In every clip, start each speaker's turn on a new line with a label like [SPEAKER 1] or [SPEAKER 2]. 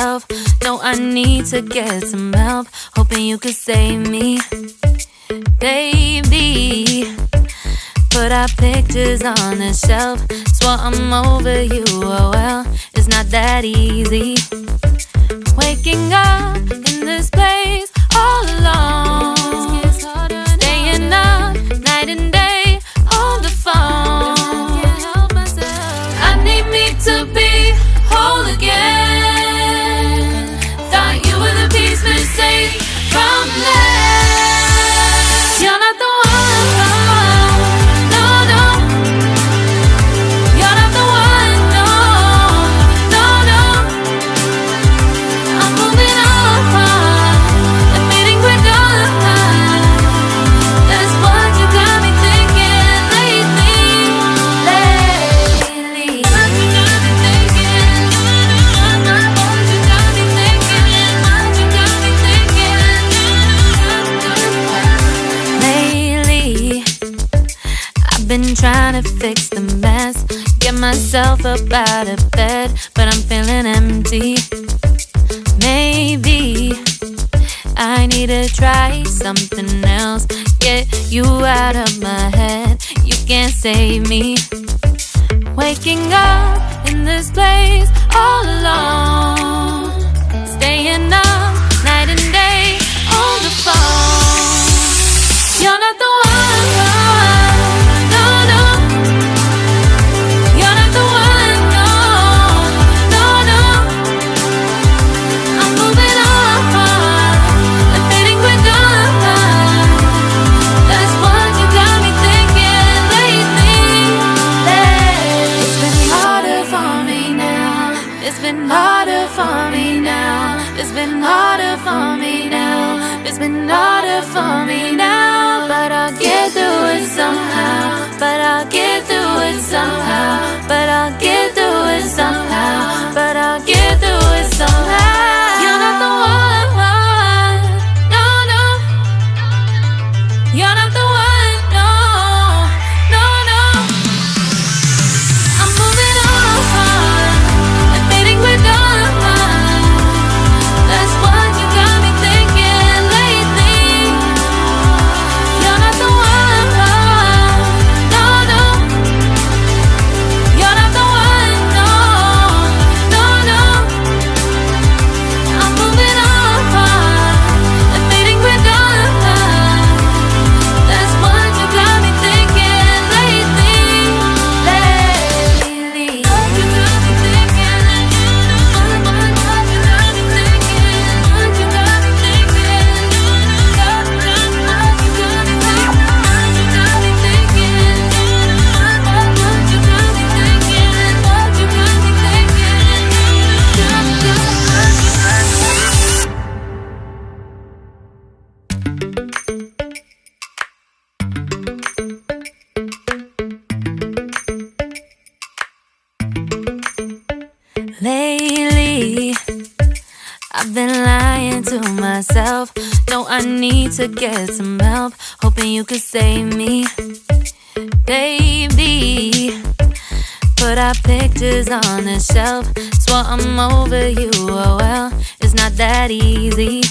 [SPEAKER 1] myself. No, I need to get some help. Hoping you could save me, baby. Put our pictures on the shelf. Swore I'm over you, oh well, it's not that easy. Waking up in this place all alone, staying up night and day on the phone. I need me to be whole again. Thought you were the piece missing from left. You're not the one. Been trying to fix the mess, get myself up out of bed, but I'm feeling empty. Maybe I need to try something else, get you out of my head. You can't save me. Waking up in this place all alone, staying up night and day on the phone. You're not the one. It's been harder for me now. It's been harder for me now. It's been harder for me now. But I'll get through it somehow. But I'll get through it somehow. But I'll get through it somehow. But I'll get through it somehow. You're not the one. No, no. You're not the one. No, no, no. I'm moving on. That's what you got me thinking lately. You're not the one. No, no. You're not the one. No, no, no. I'm moving on and fading we're done. That's what you got me thinking lately. What you got me thinking. Lately, I've been lying to myself. No, I need to get some help. Hoping you could save me, baby. Put our pictures on the shelf. Swore I'm over you, oh well, it's not that easy.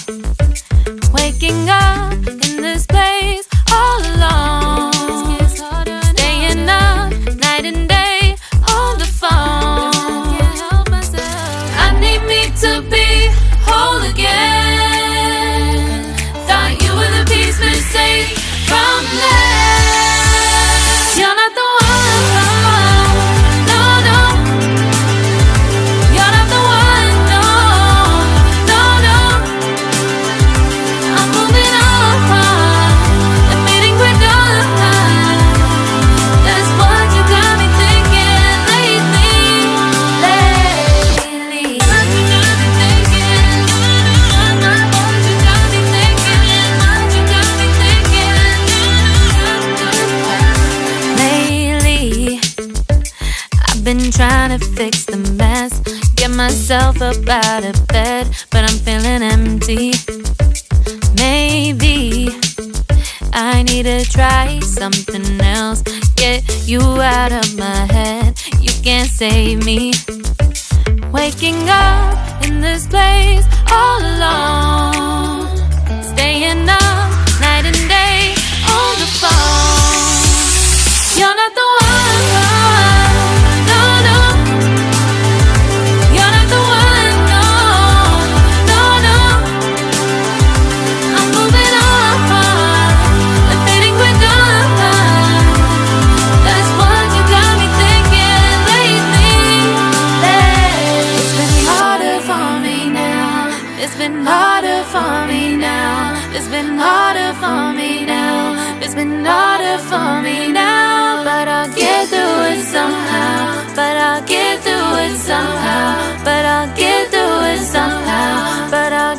[SPEAKER 1] Waking up in this place all alone, staying up night and day on the phone. To be whole again. Thought you were the piece missing from left. You're not the one. No, no. You're not the one. No, no, no. I'm moving on and fading we're done. That's what you got me thinking lately. Been trying to fix the mess, get myself up out of bed, but I'm feeling empty. Maybe I need to try something else, get you out of my head. You can't save me. Waking up in this place all alone, staying up night and day on the phone. You're not the one, no, no. You're not the one, no, no, no. I'm moving on, admitting we're done. That's what you got me thinking lately. It's been harder for me now. It's been harder for me now. It's been harder for me now. It's been harder for me now. But I'll get through it somehow. But I'll get through it somehow. But I'll get through it somehow. But I'll